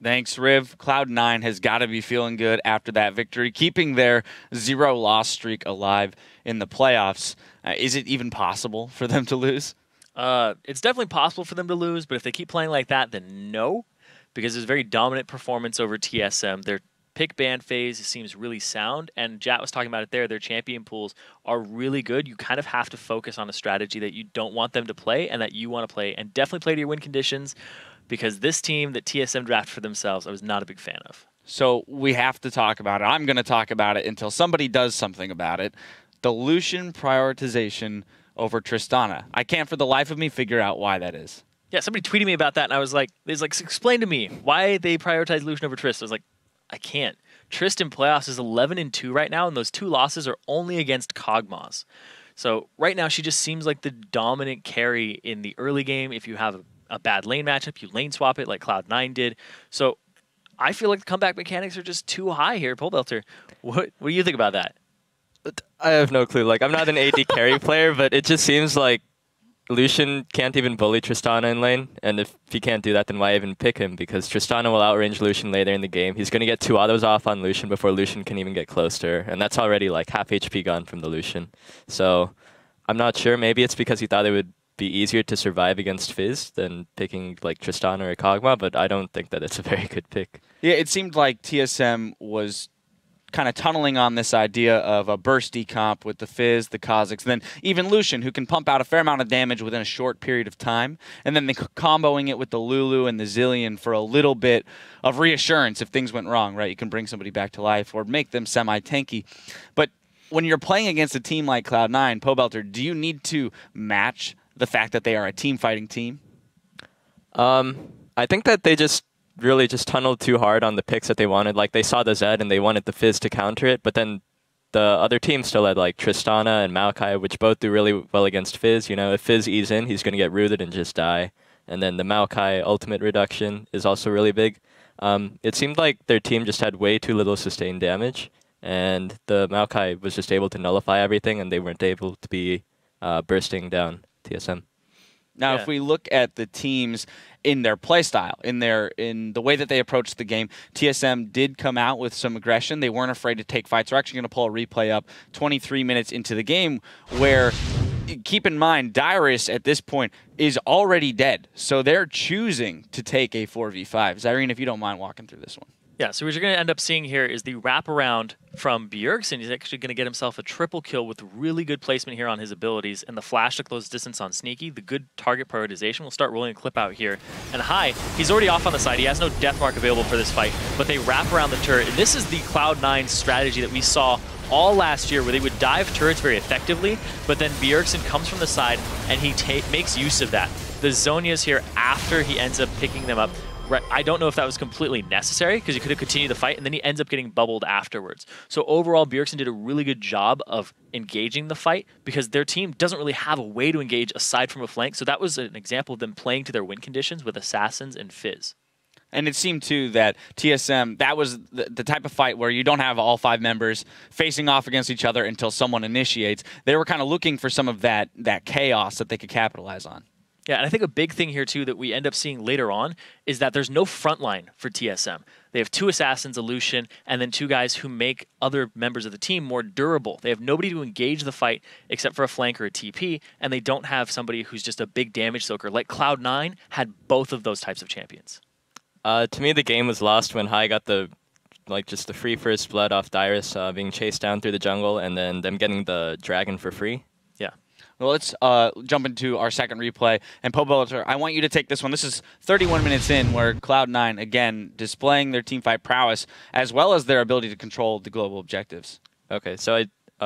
Thanks, Riv. Cloud9 has got to be feeling good after that victory, keeping their 0-loss streak alive in the playoffs. Is it even possible for them to lose? It's definitely possible for them to lose, but if they keep playing like that, then no, because there's very dominant performance over TSM. Their pick ban phase seems really sound, and Jat was talking about it there. Their champion pools are really good. You kind of have to focus on a strategy that you don't want them to play and that you want to play, and definitely play to your win conditions, because this team that TSM drafted for themselves, I was not a big fan of. So we have to talk about it. I'm going to talk about it until somebody does something about it. The Lucian prioritization over Tristana. I can't for the life of me figure out why that is. Yeah, somebody tweeted me about that, and I was like, explain to me why they prioritize Lucian over Trist. I was like, I can't. Trist in playoffs is 11-2 right now, and those 2 losses are only against Kog'Maws. So right now, she just seems like the dominant carry in the early game. If you have a bad lane matchup, you lane swap it like Cloud9 did. So I feel like the comeback mechanics are just too high here, Pobelter. What do you think about that? I have no clue. Like, I'm not an AD carry player, but it just seems like Lucian can't even bully Tristana in lane, and if he can't do that, then why even pick him? Because Tristana will outrange Lucian later in the game. He's going to get 2 autos off on Lucian before Lucian can even get close to her, and that's already like half HP gone from the Lucian. So I'm not sure. Maybe it's because he thought it would be easier to survive against Fizz than picking like Tristana or Kog'Maw, but I don't think that it's a very good pick. Yeah, it seemed like TSM was kind of tunneling on this idea of a bursty comp with the Fizz, the Kha'Zix, then even Lucian, who can pump out a fair amount of damage within a short period of time, and then comboing it with the Lulu and the Zillion for a little bit of reassurance if things went wrong, right? You can bring somebody back to life or make them semi-tanky. But when you're playing against a team like Cloud9, Pobelter, do you need to match the fact that they are a team-fighting team? I think that they really just tunneled too hard on the picks that they wanted. Like, they saw the Zed and they wanted the Fizz to counter it, but then the other team still had like Tristana and Maokai, which both do really well against Fizz. You know, if Fizz ease in, he's going to get rooted and just die. And then the Maokai ultimate reduction is also really big. It seemed like their team just had way too little sustained damage, and the Maokai was just able to nullify everything, and they weren't able to be bursting down TSM. Now, if we look at the teams in their playstyle, in the way that they approached the game, TSM did come out with some aggression. They weren't afraid to take fights. We're actually going to pull a replay up 23 minutes into the game where, keep in mind, Dyrus at this point is already dead. So they're choosing to take a 4v5. Zyrene, if you don't mind walking through this one. Yeah, so what you're going to end up seeing here is the wraparound from Bjergsen. He's actually going to get himself a triple kill with really good placement here on his abilities, and the flash to close distance on Sneaky, the good target prioritization. We'll start rolling a clip out here. And Hai, he's already off on the side. He has no death mark available for this fight, but they wrap around the turret. And this is the Cloud9 strategy that we saw all last year, where they would dive turrets very effectively, but then Bjergsen comes from the side and he makes use of that. The Zhonya's here after he ends up picking them up. I don't know if that was completely necessary, because he could have continued the fight, and then he ends up getting bubbled afterwards. So overall, Bjergsen did a really good job of engaging the fight, because their team doesn't really have a way to engage aside from a flank. So that was an example of them playing to their win conditions with Assassins and Fizz. And it seemed, too, that TSM, that was the type of fight where you don't have all 5 members facing off against each other until someone initiates. They were kind of looking for some of that chaos that they could capitalize on. Yeah, and I think a big thing here, too, that we end up seeing later on is that there's no front line for TSM. They have 2 Assassins, a Lucian, and then 2 guys who make other members of the team more durable. They have nobody to engage the fight except for a flank or a TP, and they don't have somebody who's just a big damage soaker. Like Cloud9 had both of those types of champions. To me, the game was lost when Hai got just the free first blood off Dyrus being chased down through the jungle, and then them getting the dragon for free. Yeah. Well, let's jump into our second replay. And Pobelter, I want you to take this one. This is 31 minutes in, where Cloud9, again, displaying their teamfight prowess, as well as their ability to control the global objectives. Okay, so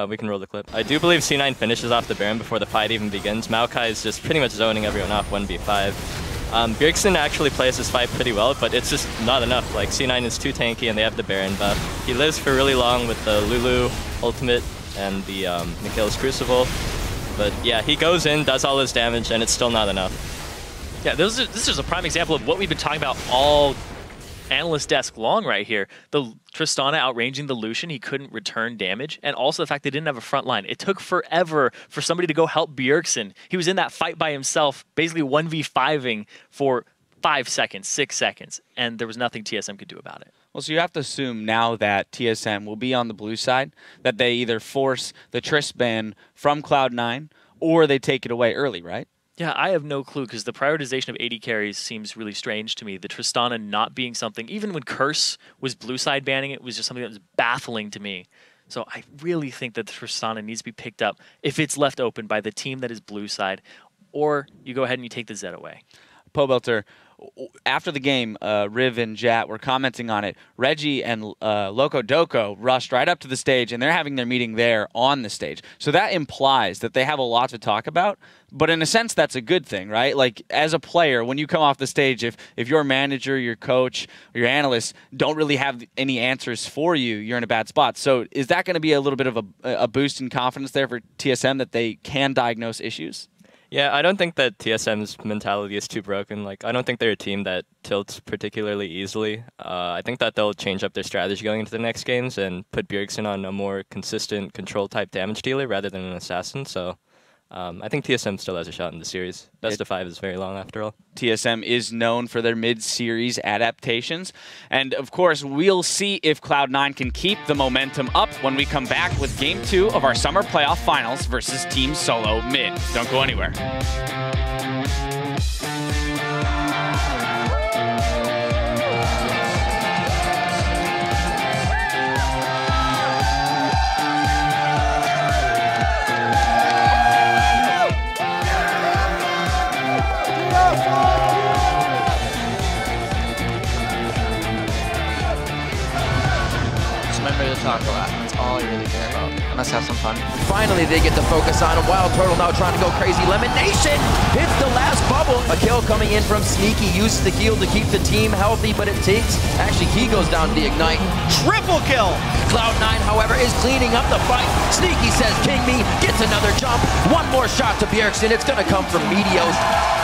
we can roll the clip. I do believe C9 finishes off the Baron before the fight even begins. Maokai is just pretty much zoning everyone off 1v5. Bjergsen actually plays this fight pretty well, but it's just not enough. Like, C9 is too tanky, and they have the Baron buff. He lives for really long with the Lulu ultimate and the Mikhail's Crucible. But yeah, he goes in, does all his damage, and it's still not enough. Yeah, this is a prime example of what we've been talking about all analyst desk long right here. The Tristana outranging the Lucian, he couldn't return damage, and also the fact they didn't have a front line. It took forever for somebody to go help Bjergsen. He was in that fight by himself, basically 1v5ing for 5 seconds, 6 seconds, and there was nothing TSM could do about it. Well, so you have to assume now that TSM will be on the blue side, that they either force the Trist ban from Cloud9 or they take it away early, right? Yeah, I have no clue because the prioritization of AD carries seems really strange to me. The Tristana not being something, even when Curse was blue side banning it, was just something that was baffling to me. So I really think that the Tristana needs to be picked up if it's left open by the team that is blue side, or you go ahead and you take the Zed away. Pobelter, after the game, Riv and Jat were commenting on it. Reggie and Loco Doco rushed right up to the stage, and they're having their meeting there on the stage. So that implies that they have a lot to talk about, but in a sense, that's a good thing, right? Like, as a player, when you come off the stage, if your manager, your coach, or your analyst don't really have any answers for you, you're in a bad spot. So is that going to be a little bit of a boost in confidence there for TSM that they can diagnose issues? Yeah, I don't think that TSM's mentality is too broken. Like, I don't think they're a team that tilts particularly easily. I think that they'll change up their strategy going into the next games and put Bjergsen on a more consistent control-type damage dealer rather than an assassin. So I think TSM still has a shot in the series. Best of 5 is very long after all. TSM is known for their mid-series adaptations. And, of course, we'll see if Cloud9 can keep the momentum up when we come back with Game 2 of our Summer Playoff Finals versus Team Solomid. Don't go anywhere. Remember to talk a lot. That's all I really care about. Let's have some fun. Finally, they get the focus on him. Wild Turtle now trying to go crazy. Lemonation hits the last bubble. A kill coming in from Sneaky. Uses the heal to keep the team healthy, but it takes... Actually, he goes down to the Ignite. Triple kill! Cloud9, however, is cleaning up the fight. Sneaky says, "King me," gets another jump. One more shot to Bjergsen. It's going to come from Meteos.